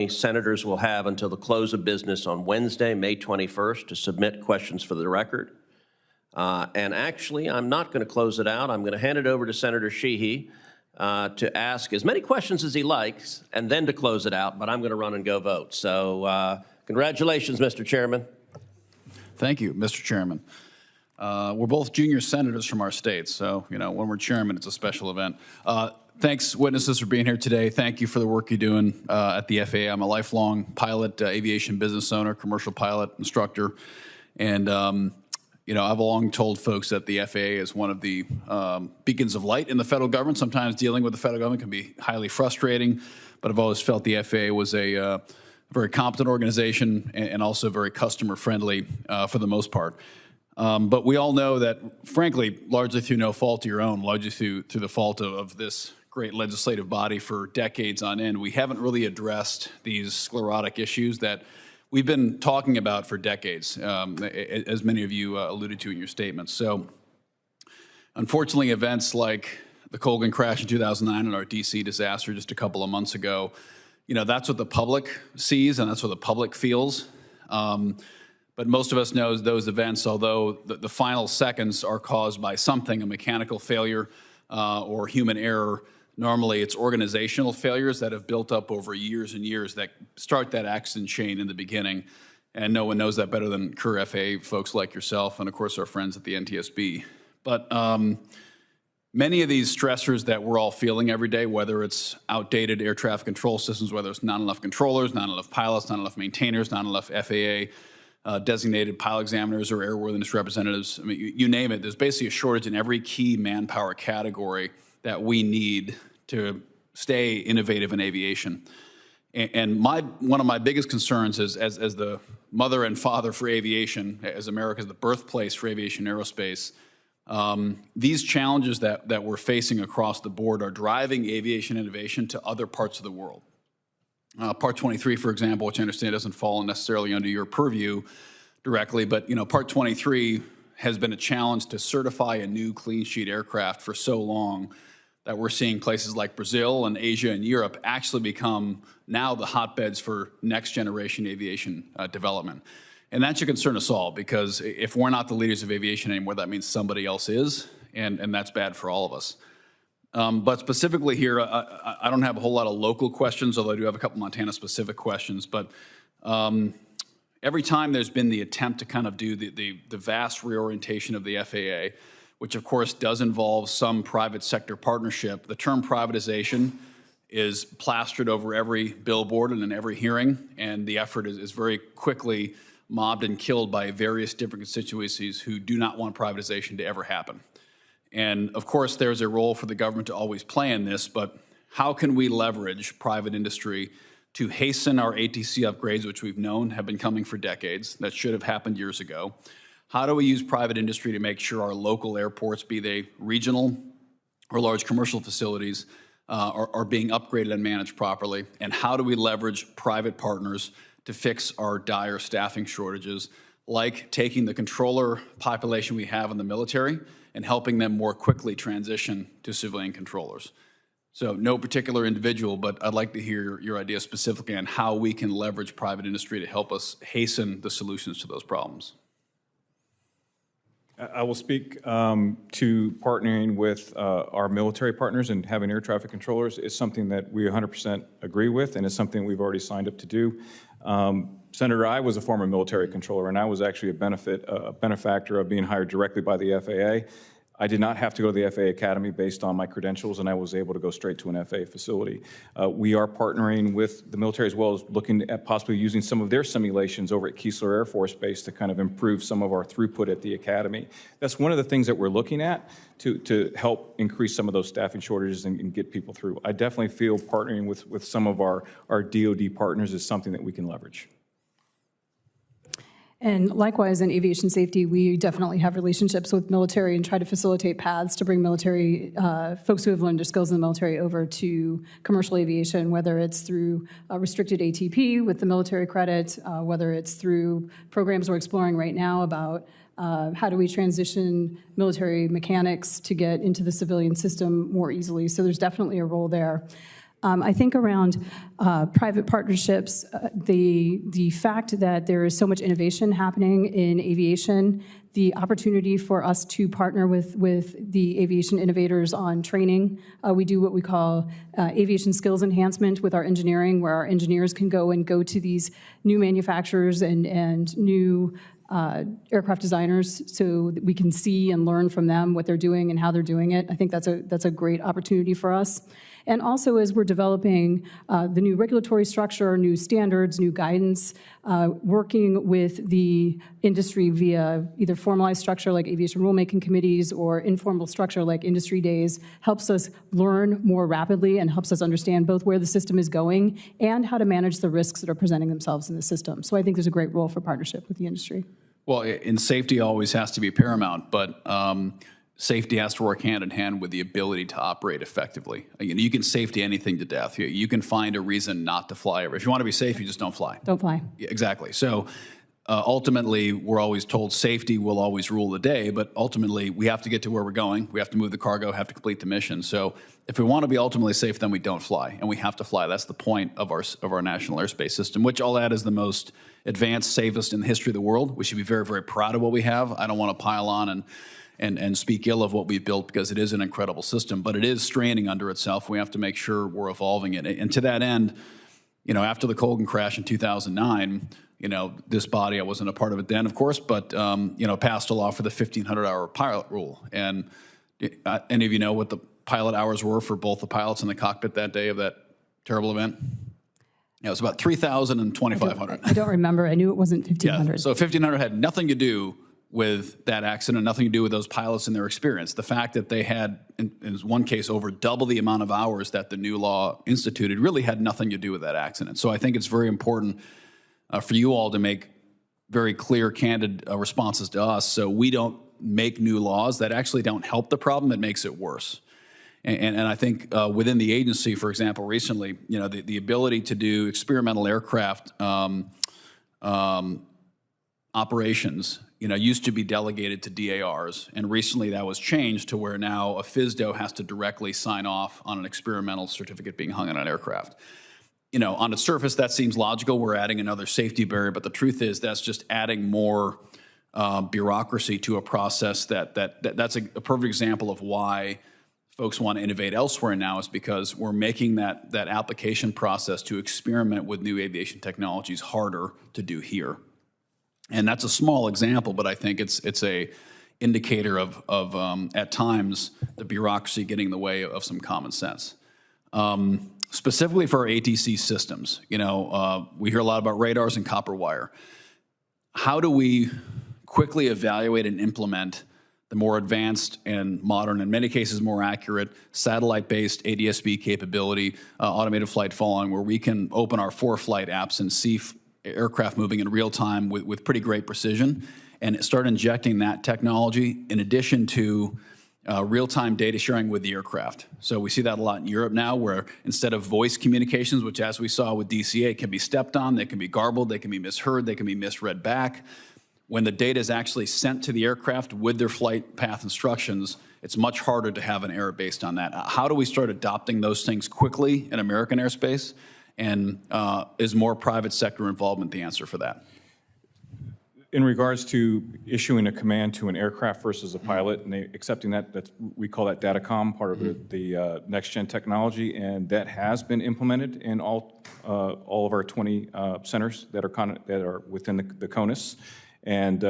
Senators will have until the close of business on Wednesday, May 21st, to submit questions for the record. And actually, I'm not going to close it out. I'm going to hand it over to Senator Sheehy to ask as many questions as he likes and then to close it out, but I'm going to run and go vote. So congratulations, Mr. Chairman. Thank you, Mr. Chairman. We're both junior senators from our states, so, when we're chairman, it's a special event. Thanks, witnesses, for being here today. Thank you for the work you're doing at the FAA. I'm a lifelong pilot, aviation business owner, commercial pilot, instructor, and I've long told folks that the FAA is one of the beacons of light in the federal government. Sometimes dealing with the federal government can be highly frustrating, but I've always felt the FAA was a very competent organization and also very customer-friendly for the most part. But we all know that, frankly, largely through no fault of your own, largely through the fault of this great legislative body for decades on end, we haven't really addressed these sclerotic issues that we've been talking about for decades, as many of you alluded to in your statements. So, unfortunately, events like the Colgan crash in 2009 and our D.C. disaster just a couple of months ago, that's what the public sees and that's what the public feels. But most of us know those events, although the final seconds are caused by something, a mechanical failure or human error, normally it's organizational failures that have built up over years and years that start that accident chain in the beginning. And no one knows that better than career FAA folks like yourself and, of course, our friends at the NTSB. But many of these stressors that we're all feeling every day, whether it's outdated air traffic control systems, whether it's not enough controllers, not enough pilots, not enough maintainers, not enough FAA designated pilot examiners or airworthiness representatives, I mean, you name it, there's basically a shortage in every key manpower category that we need to stay innovative in aviation. And one of my biggest concerns is, as the mother and father for aviation, as America's the birthplace for aviation aerospace, these challenges that we're facing across the board are driving aviation innovation to other parts of the world. Part 23, for example, which I understand doesn't fall necessarily under your purview directly, but Part 23 has been a challenge to certify a new clean sheet aircraft for so long that we're seeing places like Brazil and Asia and Europe actually become now the hotbeds for next generation aviation development. And that should concern us all, because if we're not the leaders of aviation anymore, that means somebody else is, and that's bad for all of us. But specifically here, I don't have a whole lot of local questions, although I do have a couple Montana-specific questions. But every time there's been the attempt to kind of do the vast reorientation of the FAA, which of course does involve some private sector partnership, the term privatization is plastered over every billboard and in every hearing, and the effort is very quickly mobbed and killed by various different constituencies who do not want privatization to ever happen. And of course, there's a role for the government to always play in this, but how can we leverage private industry to hasten our ATC upgrades, which we've known have been coming for decades, that should have happened years ago? How do we use private industry to make sure our local airports, be they regional or large commercial facilities, are being upgraded and managed properly? And how do we leverage private partners to fix our dire staffing shortages, like taking the controller population we have in the military and helping them more quickly transition to civilian controllers? So no particular individual, but I'd like to hear your idea specifically on how we can leverage private industry to help us hasten the solutions to those problems. I will speak to partnering with our military partners and having air traffic controllers is something that we 100% agree with, and it's something we've already signed up to do. Senator, I was a former military controller, and I was actually a benefactor of being hired directly by the FAA. I did not have to go to the FAA Academy based on my credentials, and I was able to go straight to an FAA facility. We are partnering with the military as well as looking at possibly using some of their simulations over at Keesler Air Force Base to kind of improve some of our throughput at the Academy. That's one of the things that we're looking at to help increase some of those staffing shortages and get people through. I definitely feel partnering with some of our DoD partners is something that we can leverage. And likewise, in aviation safety, we definitely have relationships with military and try to facilitate paths to bring military, folks who have learned their skills in the military over to commercial aviation, whether it's through restricted ATP with the military credit, whether it's through programs we're exploring right now about how do we transition military mechanics to get into the civilian system more easily. So there's definitely a role there. I think around private partnerships, the fact that there is so much innovation happening in aviation, the opportunity for us to partner with the aviation innovators on training. We do what we call aviation skills enhancement with our engineering, where our engineers can go to these new manufacturers and new aircraft designers, so that we can see and learn from them what they're doing and how they're doing it. I think that's a great opportunity for us. And also, as we're developing the new regulatory structure, new standards, new guidance, working with the industry via either formalized structure like aviation rulemaking committees or informal structure like industry days helps us learn more rapidly and helps us understand both where the system is going and how to manage the risks that are presenting themselves in the system. So I think there's a great role for partnership with the industry. Well, and safety always has to be paramount, but safety has to work hand in hand with the ability to operate effectively. You can safety anything to death. You can find a reason not to fly. If you want to be safe, you just don't fly. Don't fly. Yeah, exactly. So ultimately, we're always told safety will always rule the day, but ultimately, we have to get to where we're going. We have to move the cargo, have to complete the mission. So if we want to be ultimately safe, then we don't fly, and we have to fly. That's the point of our national airspace system, which I'll add is the most advanced, safest in the history of the world. We should be very, very proud of what we have. I don't want to pile on and speak ill of what we've built, because it is an incredible system, but it is straining under itself. We have to make sure we're evolving it. And to that end, after the Colgan crash in 2009, this body, I wasn't a part of it then, of course, but, passed a law for the 1,500-hour pilot rule. And any of you know what the pilot hours were for both the pilots in the cockpit that day of that terrible event? Yeah, it was about 3,000 and 2,500. I don't remember. I knew it wasn't 1,500. Yeah, so 1,500 had nothing to do with that accident, nothing to do with those pilots and their experience. The fact that they had, in one case, over double the amount of hours that the new law instituted really had nothing to do with that accident. So I think it's very important for you all to make very clear, candid responses to us, so we don't make new laws that actually don't help the problem, it makes it worse. And I think within the agency, for example, recently, the ability to do experimental aircraft operations, used to be delegated to DARs, and recently that was changed to where now a FSDO has to directly sign off on an experimental certificate being hung on an aircraft. On its surface, that seems logical. We're adding another safety barrier, but the truth is that's just adding more bureaucracy to a process that's a perfect example of why folks want to innovate elsewhere now, is because we're making that application process to experiment with new aviation technologies harder to do here. And that's a small example, but I think it's a indicator of at times the bureaucracy getting in the way of some common sense. Specifically for our ATC systems, we hear a lot about radars and copper wire. How do we quickly evaluate and implement the more advanced and modern, in many cases more accurate, satellite-based ADS-B capability, automated flight following, where we can open our ForeFlight apps and see aircraft moving in real time with pretty great precision, and start injecting that technology in addition to real-time data sharing with the aircraft. So we see that a lot in Europe now, where instead of voice communications, which as we saw with DCA can be stepped on, they can be garbled, they can be misheard, they can be misread back. When the data is actually sent to the aircraft with their flight path instructions, it's much harder to have an error based on that. How do we start adopting those things quickly in American airspace? And is more private sector involvement the answer for that? In regards to issuing a command to an aircraft versus a pilot, and accepting that, we call that datacom, part of the next-gen technology, and that has been implemented in all of our 20 centers that are within the CONUS. And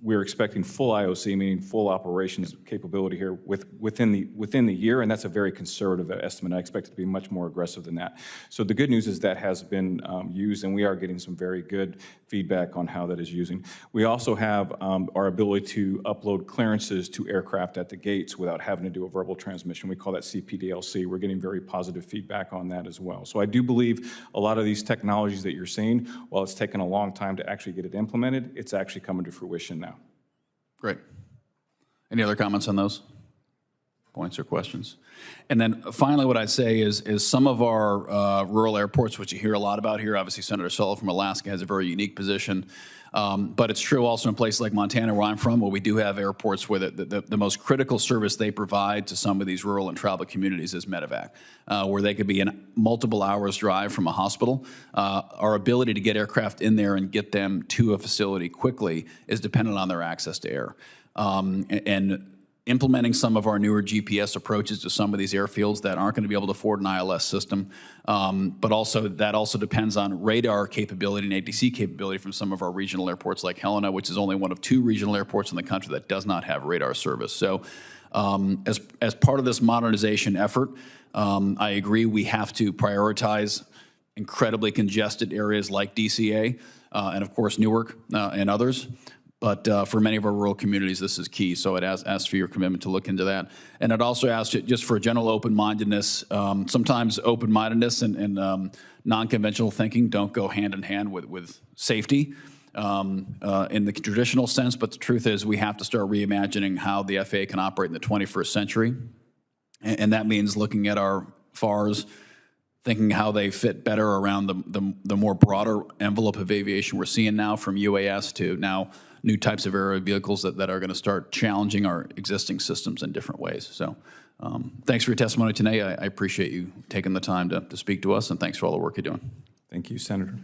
we're expecting full IOC, meaning full operations capability here within the year, and that's a very conservative estimate. I expect it to be much more aggressive than that. So the good news is that has been used, and we are getting some very good feedback on how that is using. We also have our ability to upload clearances to aircraft at the gates without having to do a verbal transmission. We call that CPDLC. We're getting very positive feedback on that as well. So I do believe a lot of these technologies that you're seeing, while it's taken a long time to actually get it implemented, it's actually coming to fruition now. Great. Any other comments on those points or questions? And then finally, what I'd say is some of our rural airports, which you hear a lot about here, obviously Senator Sullivan from Alaska has a very unique position, but it's true also in places like Montana, where I'm from, where we do have airports where the most critical service they provide to some of these rural and tribal communities is medevac, where they could be in multiple hours drive from a hospital. Our ability to get aircraft in there and get them to a facility quickly is dependent on their access to air. And implementing some of our newer GPS approaches to some of these airfields that aren't going to be able to afford an ILS system, but also that also depends on radar capability and ATC capability from some of our regional airports like Helena, which is only one of 2 regional airports in the country that does not have radar service. So as part of this modernization effort, I agree we have to prioritize incredibly congested areas like DCA and, of course, Newark and others. But for many of our rural communities, this is key. So I'd ask for your commitment to look into that. And I'd also ask just for general open-mindedness. Sometimes open-mindedness and non-conventional thinking don't go hand in hand with safety in the traditional sense. But the truth is we have to start reimagining how the FAA can operate in the 21st century. And that means looking at our FARs, thinking how they fit better around the more broader envelope of aviation we're seeing now, from UAS to now new types of aerial vehicles that are going to start challenging our existing systems in different ways. So thanks for your testimony today. I appreciate you taking the time to speak to us, and thanks for all the work you're doing. Thank you, Senator.